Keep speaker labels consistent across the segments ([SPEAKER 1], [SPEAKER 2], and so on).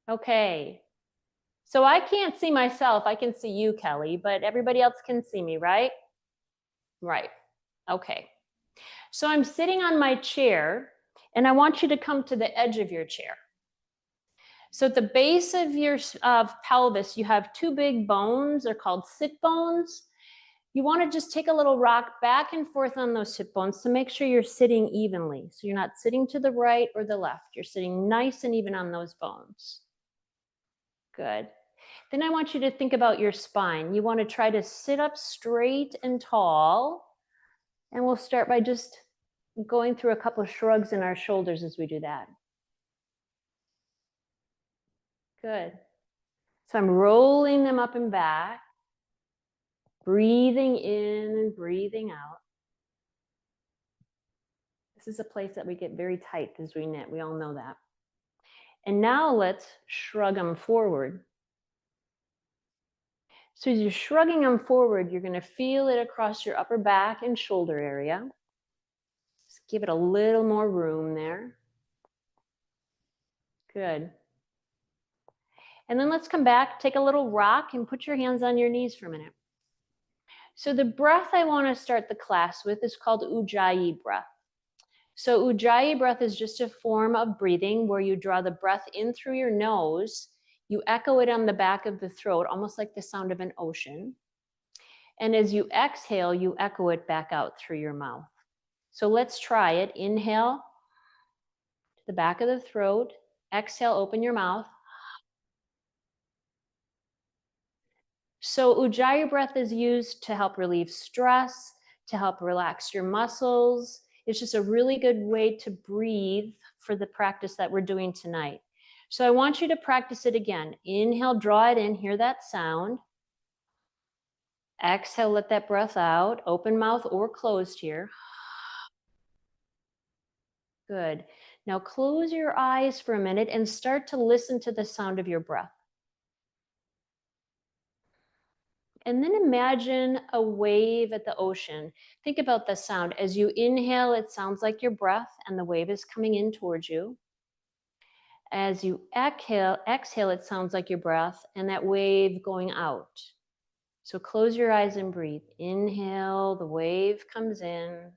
[SPEAKER 1] Okay. So I can't see myself. I can see you, Kelly, but everybody else can see me, right? Right. Okay. So I'm sitting on my chair, and I want you to come to the edge of your chair. So at the base of your pelvis, you have two big bones. They're called sit bones. You want to just take a little rock back and forth on those sit bones to make sure you're sitting evenly. So you're not sitting to the right or the left. You're sitting nice and even on those bones. Good. Then I want you to think about your spine. You want to try to sit up straight and tall. And we'll start by just going through a couple of shrugs in our shoulders as we do that. Good. So I'm rolling them up and back, breathing in and breathing out. This is a place that we get very tight as we knit. We all know that. And now let's shrug them forward. So as you're shrugging them forward, you're going to feel it across your upper back and shoulder area. Just give it a little more room there. Good. And then let's come back, take a little rock and put your hands on your knees for a minute. So the breath I want to start the class with is called Ujjayi breath. So Ujjayi breath is just a form of breathing where you draw the breath in through your nose, you echo it on the back of the throat, almost like the sound of an ocean. And as you exhale, you echo it back out through your mouth. So let's try it. Inhale to the back of the throat. Exhale, open your mouth. So Ujjayi breath is used to help relieve stress, to help relax your muscles. It's just a really good way to breathe for the practice that we're doing tonight. So I want you to practice it again. Inhale, draw it in, hear that sound. Exhale, let that breath out, open mouth or closed here. Good. Now close your eyes for a minute and start to listen to the sound of your breath. And then imagine a wave at the ocean. Think about the sound. As you inhale, it sounds like your breath and the wave is coming in towards you. As you exhale, it sounds like your breath and that wave going out. So close your eyes and breathe. Inhale, the wave comes in.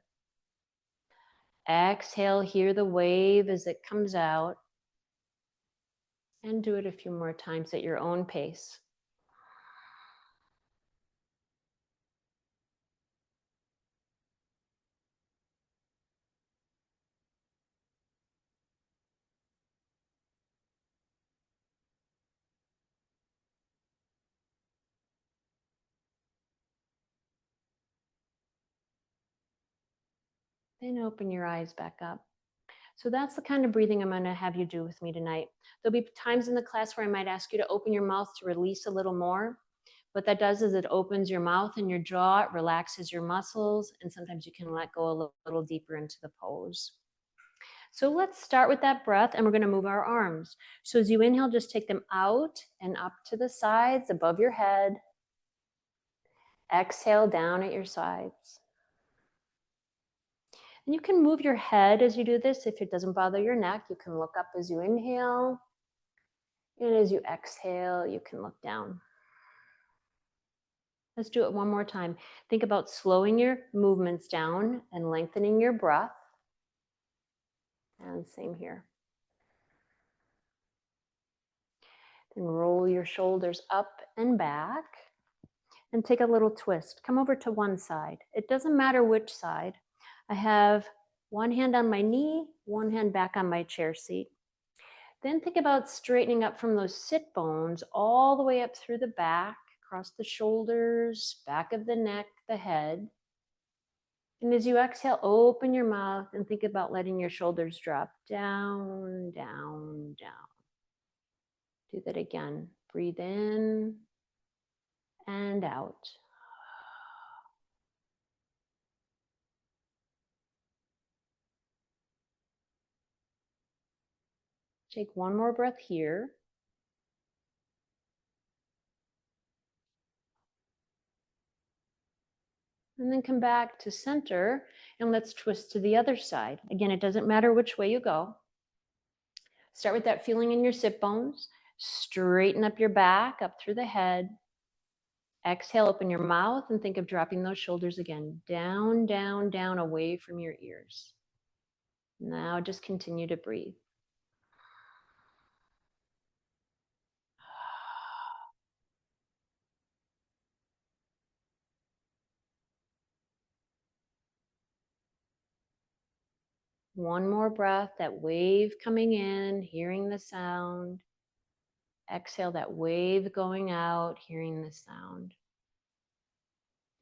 [SPEAKER 1] Exhale, hear the wave as it comes out. And do it a few more times at your own pace. Then open your eyes back up. So that's the kind of breathing I'm going to have you do with me tonight. There'll be times in the class where I might ask you to open your mouth to release a little more. What that does is it opens your mouth and your jaw, it relaxes your muscles, and sometimes you can let go a little deeper into the pose. So let's start with that breath, and we're going to move our arms. So as you inhale, just take them out and up to the sides, above your head. Exhale down at your sides. And you can move your head as you do this. If it doesn't bother your neck, you can look up as you inhale. And as you exhale, you can look down. Let's do it one more time. Think about slowing your movements down and lengthening your breath. And same here. Then roll your shoulders up and back and take a little twist. Come over to one side. It doesn't matter which side. I have one hand on my knee, one hand back on my chair seat. Then think about straightening up from those sit bones all the way up through the back, across the shoulders, back of the neck, the head. And as you exhale, open your mouth and think about letting your shoulders drop down, down, down. Do that again. Breathe in and out. Take one more breath here. And then come back to center and let's twist to the other side. Again, it doesn't matter which way you go. Start with that feeling in your sit bones. Straighten up your back, up through the head. Exhale, open your mouth and think of dropping those shoulders again. Down, down, down, away from your ears. Now just continue to breathe. One more breath, that wave coming in, hearing the sound. Exhale, that wave going out, hearing the sound.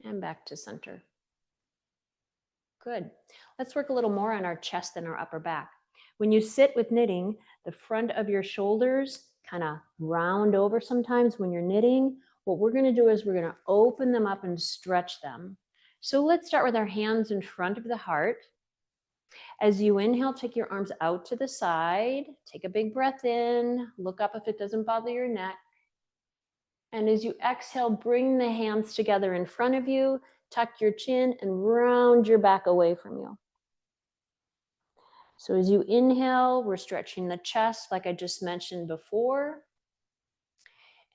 [SPEAKER 1] And back to center. Good. Let's work a little more on our chest and our upper back. When you sit with knitting, the front of your shoulders kind of round over sometimes when you're knitting. What we're going to do is we're going to open them up and stretch them. So let's start with our hands in front of the heart. As you inhale, take your arms out to the side. Take a big breath in. Look up if it doesn't bother your neck. And as you exhale, bring the hands together in front of you. Tuck your chin and round your back away from you. So as you inhale, we're stretching the chest like I just mentioned before.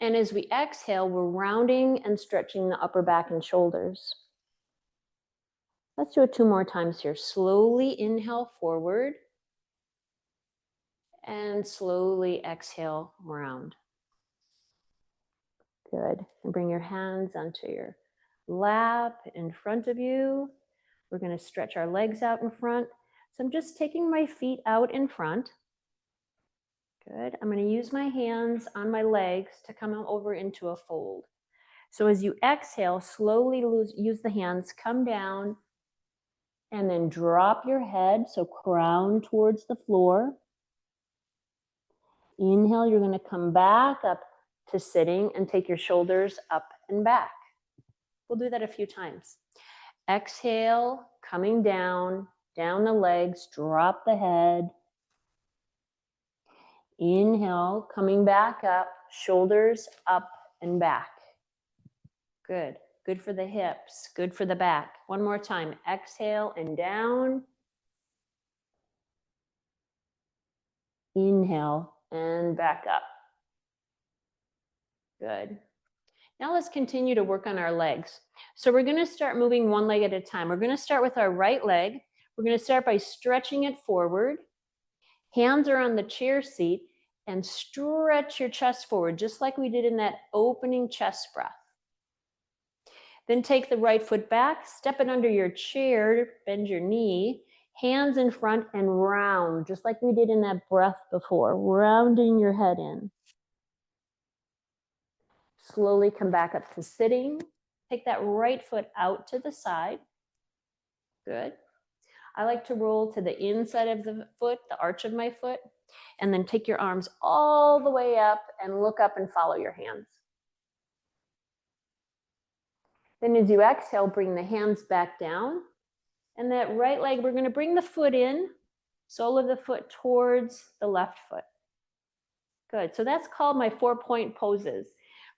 [SPEAKER 1] And as we exhale, we're rounding and stretching the upper back and shoulders. Let's do it 2 more times here. Slowly inhale forward and slowly exhale round. Good. And bring your hands onto your lap in front of you. We're going to stretch our legs out in front. So I'm just taking my feet out in front. Good. I'm going to use my hands on my legs to come over into a fold. So as you exhale, slowly use the hands, come down, and then drop your head, so crown towards the floor. Inhale, you're going to come back up to sitting and take your shoulders up and back. We'll do that a few times. Exhale, coming down, down the legs, drop the head. Inhale, coming back up, shoulders up and back. Good. Good for the hips, good for the back. One more time. Exhale and down. Inhale and back up. Good. Now let's continue to work on our legs. So we're going to start moving one leg at a time. We're going to start with our right leg. We're going to start by stretching it forward. Hands are on the chair seat and stretch your chest forward, just like we did in that opening chest breath. Then take the right foot back, step it under your chair, bend your knee, hands in front and round, just like we did in that breath before, rounding your head in. Slowly come back up to sitting. Take that right foot out to the side. Good. I like to roll to the inside of the foot, the arch of my foot, and then take your arms all the way up and look up and follow your hands. Then as you exhale, bring the hands back down. And that right leg, we're going to bring the foot in, sole of the foot towards the left foot. Good. So that's called my 4-point poses.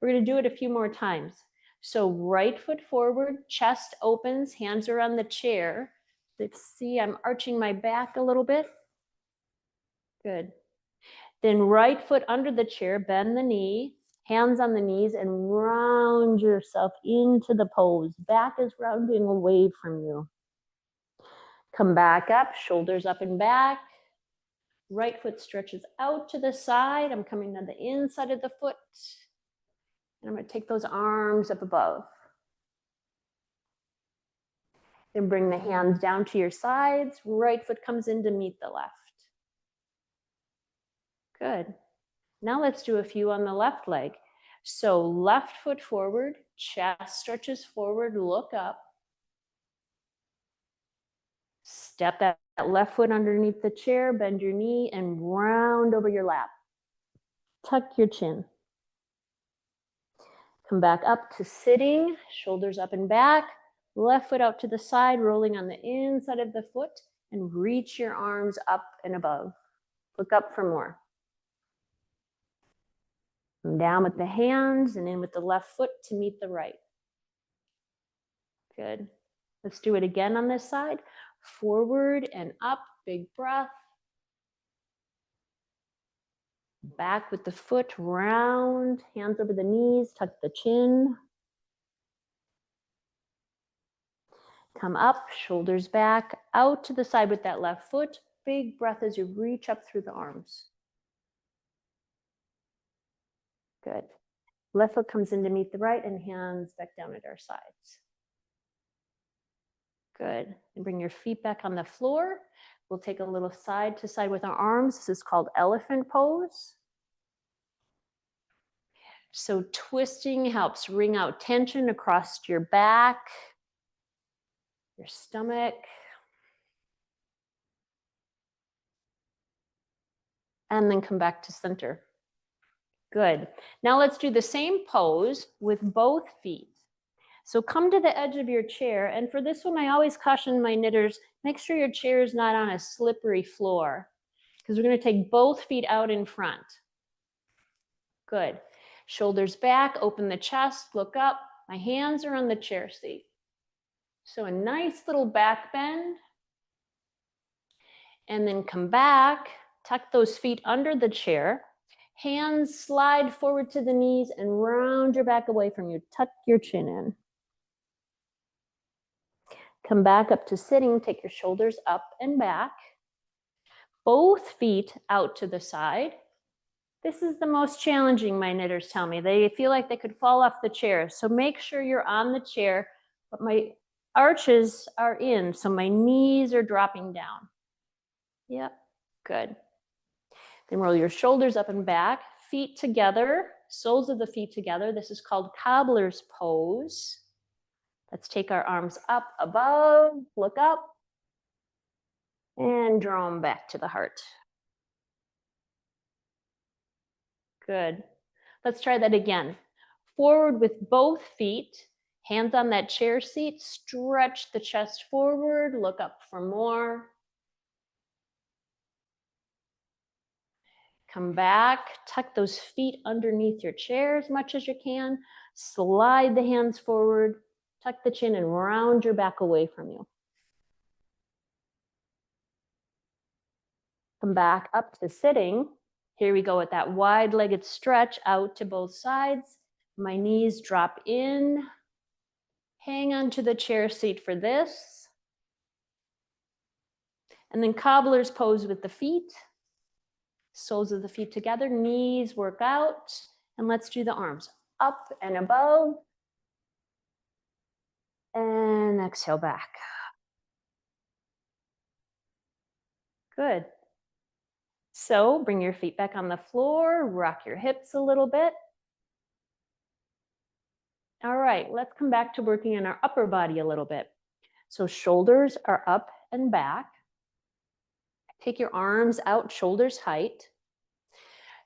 [SPEAKER 1] We're going to do it a few more times. So right foot forward, chest opens, hands are on the chair. Let's see, I'm arching my back a little bit. Good. Then right foot under the chair, bend the knee, hands on the knees, and round yourself into the pose. Back is rounding away from you. Come back up, shoulders up and back. Right foot stretches out to the side. I'm coming to the inside of the foot. And I'm going to take those arms up above. Then bring the hands down to your sides. Right foot comes in to meet the left. Good. Now let's do a few on the left leg. So left foot forward, chest stretches forward, look up. Step that left foot underneath the chair, bend your knee and round over your lap. Tuck your chin. Come back up to sitting, shoulders up and back, left foot out to the side, rolling on the inside of the foot, and reach your arms up and above. Look up for more. And down with the hands and in with the left foot to meet the right. Good. Let's do it again on this side. Forward and up, big breath. Back with the foot, round, hands over the knees, tuck the chin. Come up, shoulders back, out to the side with that left foot. Big breath as you reach up through the arms. Good. Left foot comes in to meet the right and hands back down at our sides. Good. And bring your feet back on the floor. We'll take a little side to side with our arms. This is called elephant pose. So twisting helps wring out tension across your back, your stomach. And then come back to center. Good. Now let's do the same pose with both feet. So come to the edge of your chair. And for this one, I always caution my knitters, make sure your chair is not on a slippery floor, because we're going to take both feet out in front. Good. Shoulders back, open the chest, look up. My hands are on the chair seat. So a nice little back bend. And then come back, tuck those feet under the chair. Hands slide forward to the knees and round your back away from you. Tuck your chin in. Come back up to sitting, take your shoulders up and back. Both feet out to the side. This is the most challenging, my knitters tell me. They feel like they could fall off the chair. So make sure you're on the chair, but my arches are in, so my knees are dropping down. Yep, good. Then roll your shoulders up and back, feet together, soles of the feet together. This is called cobbler's pose. Let's take our arms up above, look up, and draw them back to the heart. Good. Let's try that again. Forward with both feet, hands on that chair seat, stretch the chest forward, look up for more. Come back, tuck those feet underneath your chair as much as you can. Slide the hands forward, tuck the chin and round your back away from you. Come back up to sitting. Here we go with that wide-legged stretch out to both sides. My knees drop in. Hang on to the chair seat for this. And then cobbler's pose with the feet. Soles of the feet together, knees work out. And let's do the arms up and above. And exhale back. Good. So bring your feet back on the floor, rock your hips a little bit. All right, let's come back to working on our upper body a little bit. So shoulders are up and back. Take your arms out, shoulders height.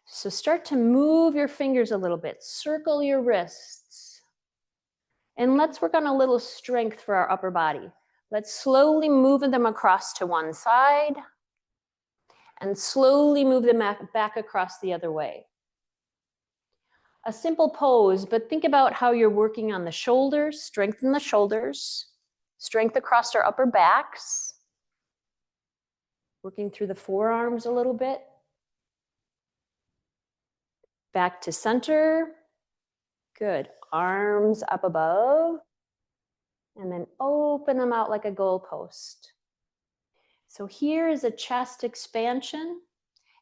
[SPEAKER 1] So start to move your fingers a little bit, circle your wrists. And let's work on a little strength for our upper body. Let's slowly move them across to one side and slowly move them back across the other way. A simple pose, but think about how you're working on the shoulders, strengthen the shoulders, strength across our upper backs, working through the forearms a little bit. Back to center. Good. Arms up above. And then open them out like a goalpost. So here is a chest expansion.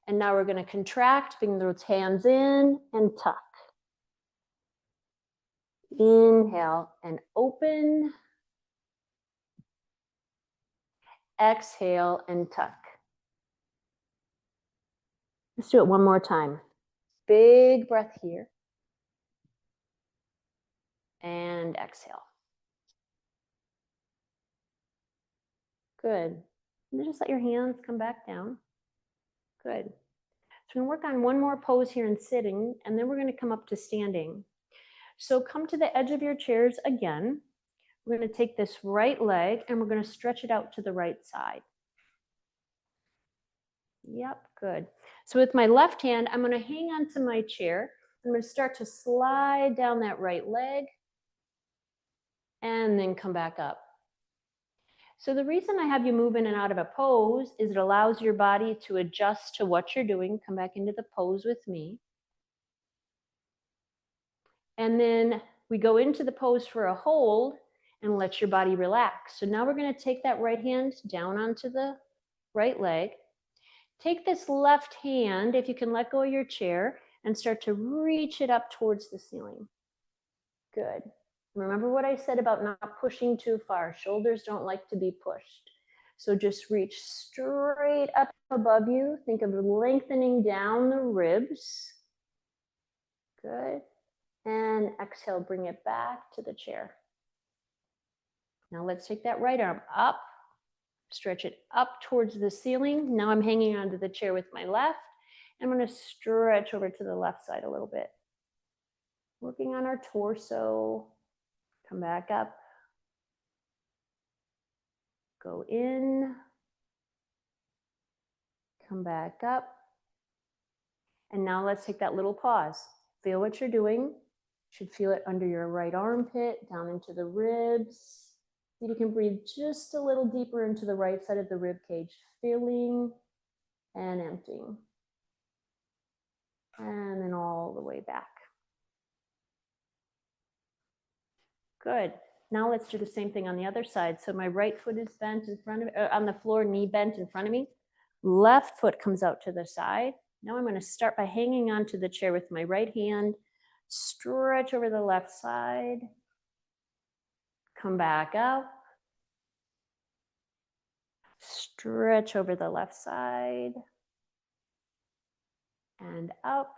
[SPEAKER 1] And now we're going to contract, bring those hands in and tuck. Inhale and open. Exhale and tuck. Let's do it one more time. Big breath here. And exhale. Good. And just let your hands come back down. Good. So we're going to work on one more pose here in sitting, and then we're going to come up to standing. So come to the edge of your chairs again. We're going to take this right leg, and we're going to stretch it out to the right side. Yep, good. So with my left hand, I'm going to hang onto my chair. I'm going to start to slide down that right leg, and then come back up. So the reason I have you move in and out of a pose is it allows your body to adjust to what you're doing. Come back into the pose with me. And then we go into the pose for a hold and let your body relax. So now we're going to take that right hand down onto the right leg. Take this left hand, if you can let go of your chair, and start to reach it up towards the ceiling. Good. Remember what I said about not pushing too far. Shoulders don't like to be pushed. So just reach straight up above you. Think of lengthening down the ribs. Good. And exhale, bring it back to the chair. Now let's take that right arm up, stretch it up towards the ceiling. Now I'm hanging onto the chair with my left. I'm going to stretch over to the left side a little bit. Working on our torso. Come back up. Go in. Come back up. And now let's take that little pause. Feel what you're doing. You should feel it under your right armpit, down into the ribs. You can breathe just a little deeper into the right side of the rib cage, filling and emptying. And then all the way back. Good. Now let's do the same thing on the other side. So my right foot is bent in front of, on the floor, knee bent in front of me. Left foot comes out to the side. Now I'm going to start by hanging onto the chair with my right hand. Stretch over the left side. Come back up. Stretch over the left side. And up.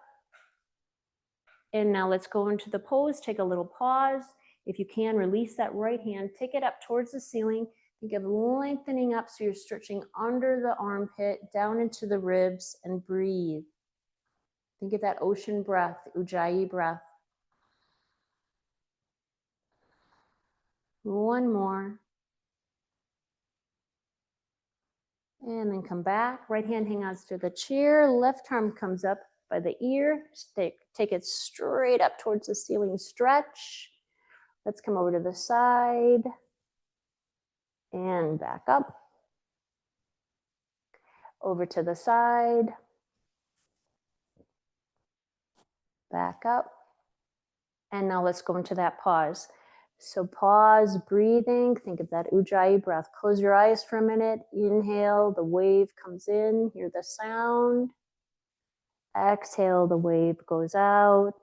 [SPEAKER 1] And now let's go into the pose. Take a little pause. If you can, release that right hand. Take it up towards the ceiling. Think of lengthening up so you're stretching under the armpit, down into the ribs, and breathe. Think of that ocean breath, Ujjayi breath. One more. And then come back. Right hand hang on to the chair. Left arm comes up by the ear. Take it straight up towards the ceiling. Stretch. Let's come over to the side. And back up. Over to the side. Back up. And now let's go into that pause. So pause, breathing. Think of that Ujjayi breath. Close your eyes for a minute. Inhale, the wave comes in. Hear the sound. Exhale, the wave goes out.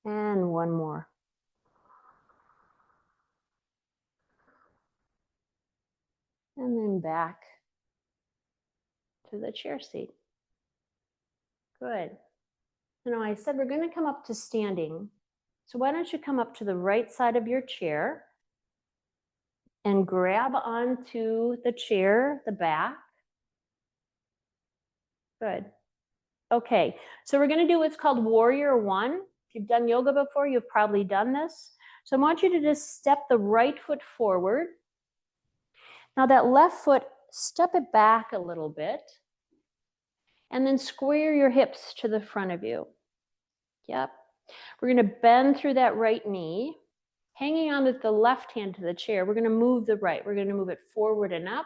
[SPEAKER 1] And one more. And then back to the chair seat. Good. So now I said we're going to come up to standing. So why don't you come up to the right side of your chair and grab onto the chair, the back. Good. Okay, so we're going to do what's called Warrior One. If you've done yoga before, you've probably done this. So I want you to just step the right foot forward. Now that left foot, step it back a little bit. And then square your hips to the front of you. Yep. We're going to bend through that right knee. Hanging on with the left hand to the chair, we're going to move the right. We're going to move it forward and up.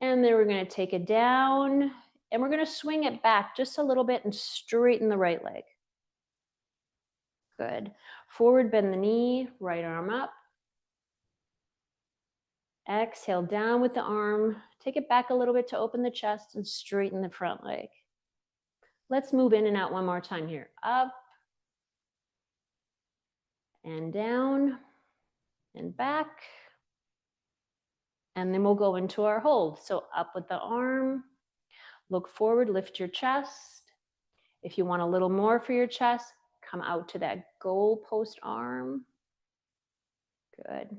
[SPEAKER 1] And then we're going to take it down. And we're going to swing it back just a little bit and straighten the right leg. Good. Forward, bend the knee, right arm up. Exhale, down with the arm. Take it back a little bit to open the chest and straighten the front leg. Let's move in and out one more time here. Up and down and back. And then we'll go into our hold. So up with the arm, look forward, lift your chest. If you want a little more for your chest, come out to that goal post arm. Good.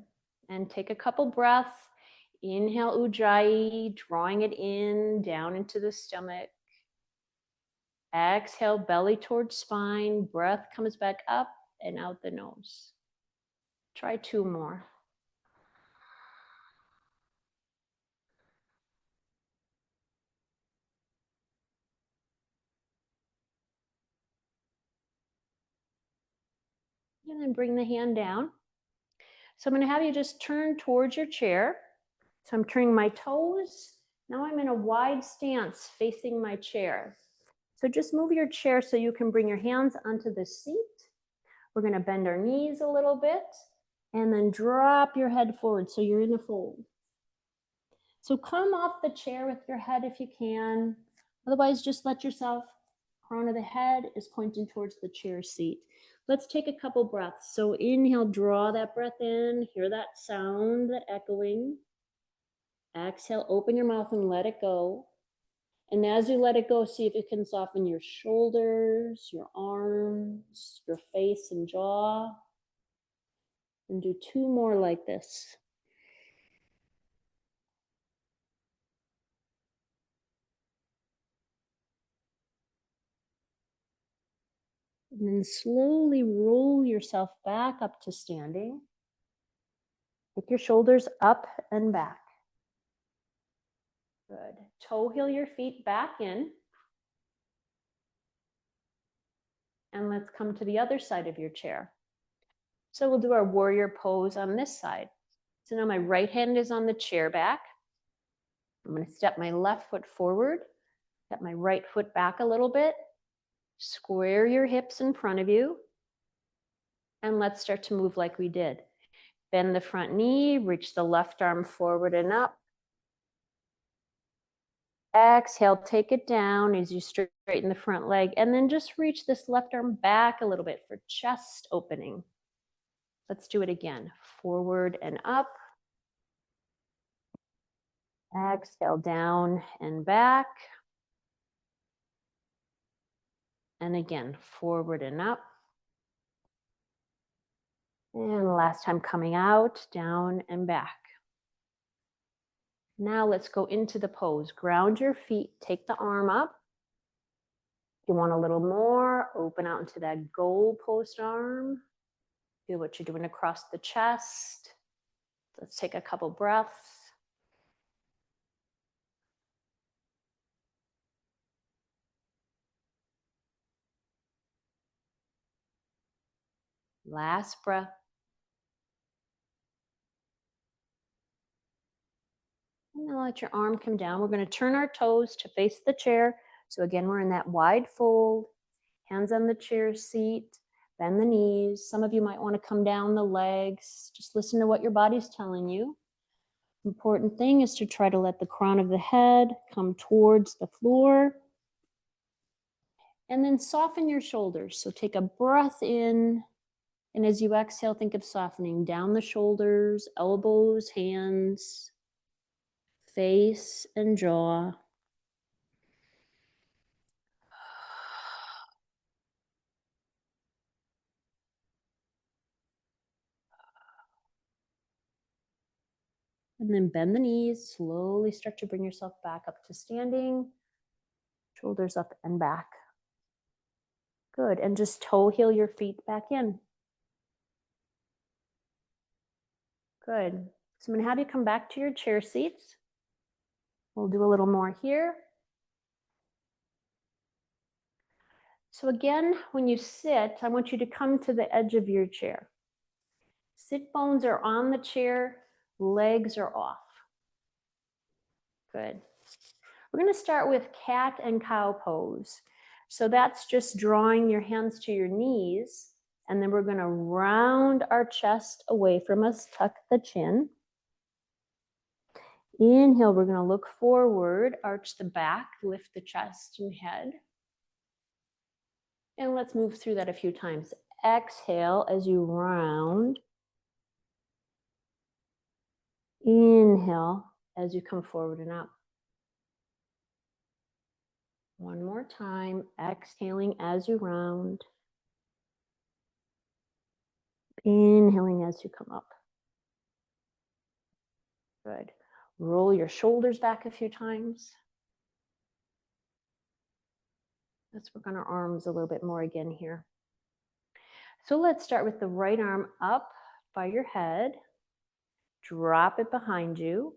[SPEAKER 1] And take a couple breaths. Inhale Ujjayi, drawing it in, down into the stomach. Exhale, belly towards spine. Breath comes back up and out the nose. Try two more. And then bring the hand down. So I'm going to have you just turn towards your chair. So I'm turning my toes. Now I'm in a wide stance facing my chair. So just move your chair so you can bring your hands onto the seat. We're going to bend our knees a little bit and then drop your head forward so you're in a fold. So come off the chair with your head if you can. Otherwise, just let yourself, crown of the head is pointing towards the chair seat. Let's take a couple breaths. So inhale, draw that breath in, hear that sound, that echoing. Exhale, open your mouth and let it go. And as you let it go, see if you can soften your shoulders, your arms, your face and jaw. And do 2 more like this. And then slowly roll yourself back up to standing. Take your shoulders up and back. Good. Toe heel your feet back in. And let's come to the other side of your chair. So we'll do our warrior pose on this side. So now my right hand is on the chair back. I'm going to step my left foot forward, step my right foot back a little bit, square your hips in front of you, and let's start to move like we did. Bend the front knee, reach the left arm forward and up. Exhale, take it down as you straighten the front leg, and then just reach this left arm back a little bit for chest opening. Let's do it again. Forward and up. Exhale, down and back. And again, forward and up. And last time coming out, down and back. Now let's go into the pose. Ground your feet, take the arm up. If you want a little more, open out into that goal post arm. Feel what you're doing across the chest. Let's take a couple breaths. Last breath. And then let your arm come down. We're going to turn our toes to face the chair. So again, we're in that wide fold, hands on the chair seat, bend the knees. Some of you might want to come down the legs. Just listen to what your body's telling you. Important thing is to try to let the crown of the head come towards the floor. And then soften your shoulders. So take a breath in. And as you exhale, think of softening down the shoulders, elbows, hands, face and jaw. And then bend the knees, slowly start to bring yourself back up to standing, shoulders up and back. Good, and just toe heel your feet back in. Good, so I'm gonna have you come back to your chair seats. We'll do a little more here. So again, when you sit, I want you to come to the edge of your chair. Sit bones are on the chair, legs are off. Good. We're going to start with cat and cow pose. So that's just drawing your hands to your knees, and then we're going to round our chest away from us, tuck the chin. Inhale, we're going to look forward, arch the back, lift the chest and head. And let's move through that a few times. Exhale as you round. Inhale as you come forward and up. One more time, exhaling as you round. Inhaling as you come up. Good. Roll your shoulders back a few times. Let's work on our arms a little bit more again here. So let's start with the right arm up by your head. Drop it behind you.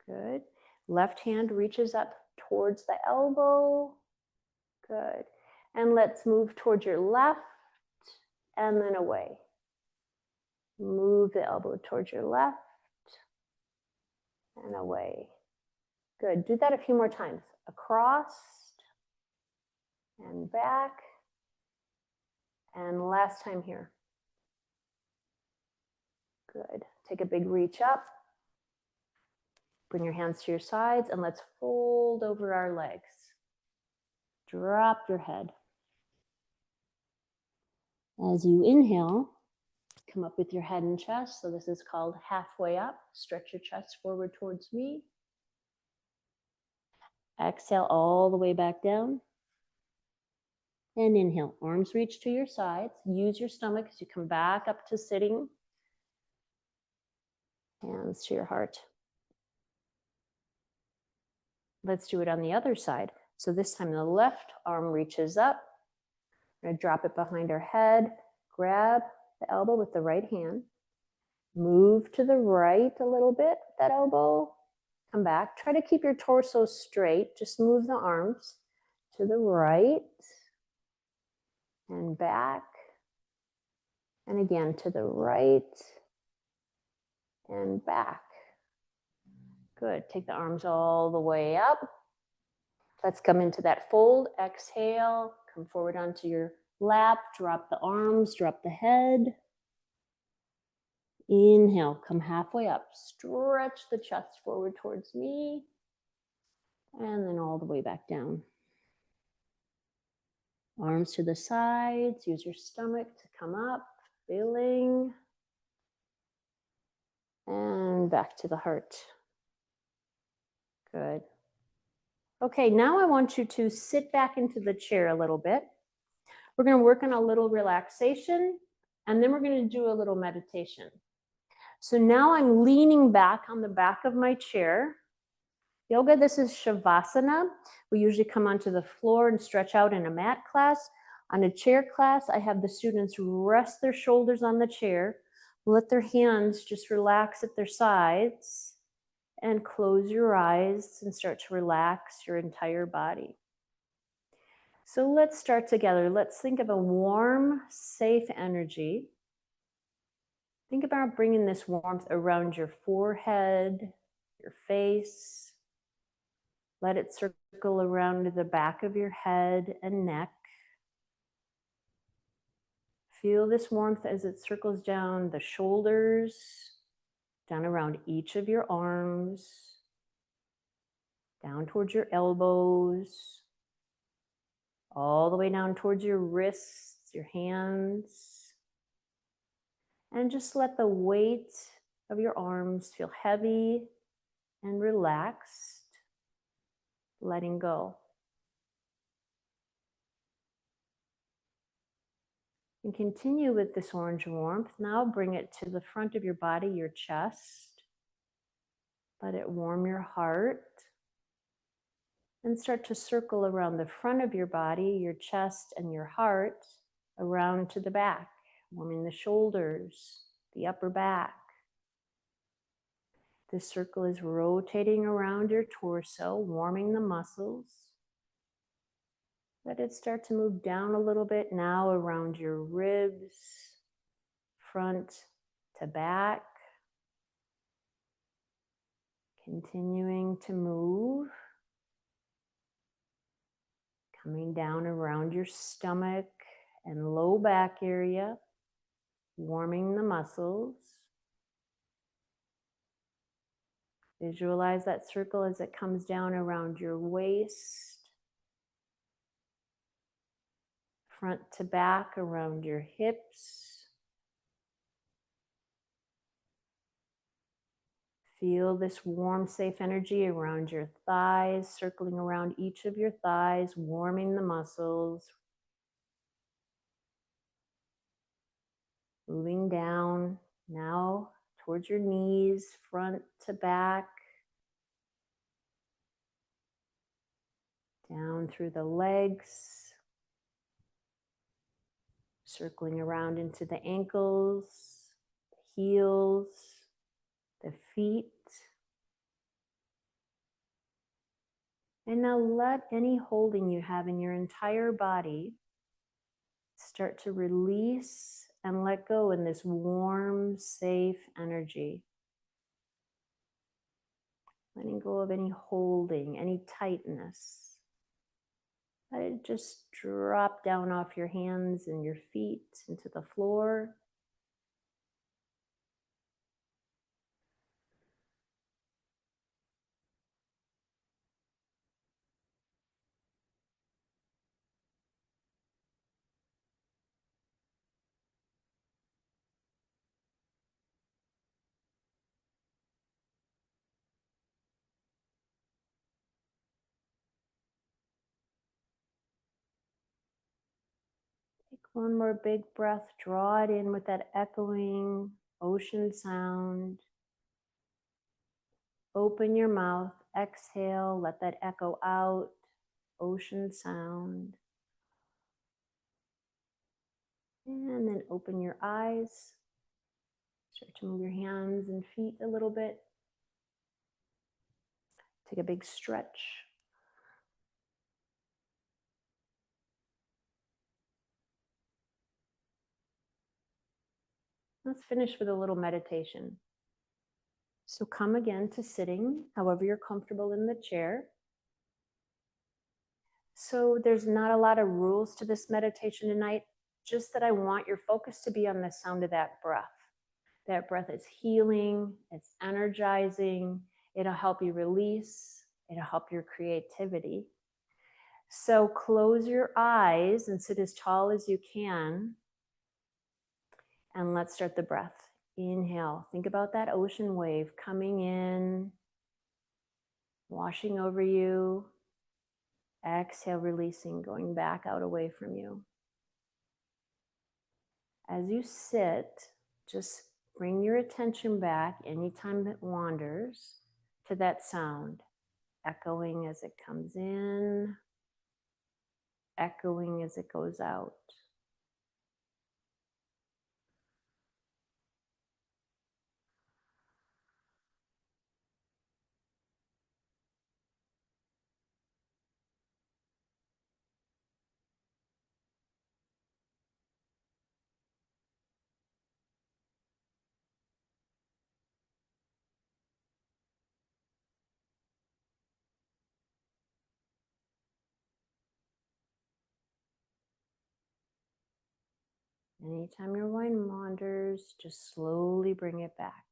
[SPEAKER 1] Good. Left hand reaches up towards the elbow. Good. And let's move towards your left and then away. Move the elbow towards your left and away. Good. Do that a few more times. Across and back. And last time here. Good. Take a big reach up. Bring your hands to your sides and let's fold over our legs. Drop your head. As you inhale, come up with your head and chest. So this is called halfway up. Stretch your chest forward towards me. Exhale all the way back down. And inhale, arms reach to your sides. Use your stomach as you come back up to sitting. Hands to your heart. Let's do it on the other side. So this time the left arm reaches up. We're going to drop it behind our head. Grab the elbow with the right hand. Move to the right a little bit with that elbow. Come back. Try to keep your torso straight. Just move the arms to the right and back. And again to the right and back. Good. Take the arms all the way up. Let's come into that fold. Exhale. Come forward onto your lap. Drop the arms. Drop the head. Inhale. Come halfway up. Stretch the chest forward towards me. And then all the way back down. Arms to the sides. Use your stomach to come up. Filling. And back to the heart. Good. Okay, now I want you to sit back into the chair a little bit. We're going to work on a little relaxation, and then we're going to do a little meditation. So now I'm leaning back on the back of my chair. Yoga, this is Shavasana. We usually come onto the floor and stretch out in a mat class. On a chair class, I have the students rest their shoulders on the chair, let their hands just relax at their sides, and close your eyes and start to relax your entire body. So let's start together. Let's think of a warm, safe energy. Think about bringing this warmth around your forehead, your face. Let it circle around the back of your head and neck. Feel this warmth as it circles down the shoulders, down around each of your arms, down towards your elbows, all the way down towards your wrists, your hands. And just let the weight of your arms feel heavy and relaxed, letting go. And continue with this orange warmth. Now bring it to the front of your body, your chest. Let it warm your heart. And start to circle around the front of your body, your chest and your heart, around to the back, warming the shoulders, the upper back. This circle is rotating around your torso, warming the muscles. Let it start to move down a little bit now around your ribs, front to back. Continuing to move. Coming down around your stomach and low back area, warming the muscles. Visualize that circle as it comes down around your waist, front to back around your hips. Feel this warm, safe energy around your thighs, circling around each of your thighs, warming the muscles. Moving down now towards your knees, front to back. Down through the legs. Circling around into the ankles, the heels, the feet. And now let any holding you have in your entire body start to release and let go in this warm, safe energy. Letting go of any holding, any tightness. Let it just drop down off your hands and your feet into the floor. Take one more big breath, draw it in with that echoing ocean sound. Open your mouth, exhale, let that echo out, ocean sound. And then open your eyes. Start to move your hands and feet a little bit. Take a big stretch. Let's finish with a little meditation. So come again to sitting, however you're comfortable in the chair. So there's not a lot of rules to this meditation tonight, just that I want your focus to be on the sound of that breath. That breath is healing, it's energizing, it'll help you release, it'll help your creativity. So close your eyes and sit as tall as you can. And let's start the breath. Inhale, think about that ocean wave coming in, washing over you. Exhale, releasing, going back out away from you. As you sit, just bring your attention back anytime it wanders to that sound, echoing as it comes in, echoing as it goes out. Anytime your mind wanders, just slowly bring it back.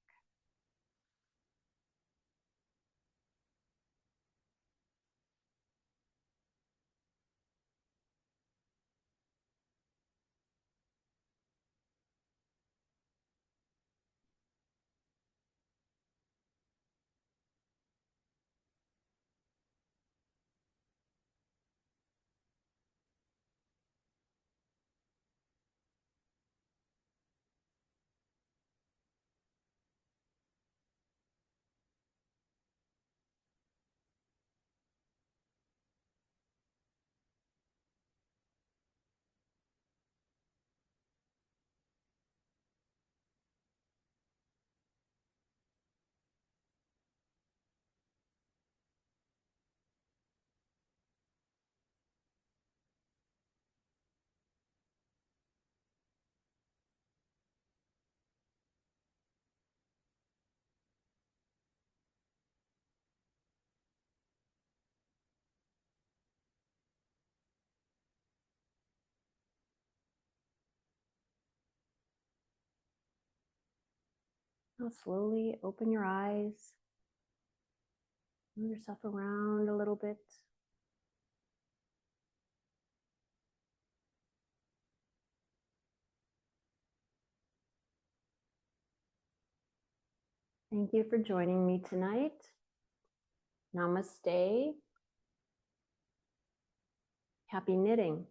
[SPEAKER 1] Now slowly open your eyes, move yourself around a little bit. Thank you for joining me tonight. Namaste. Happy knitting.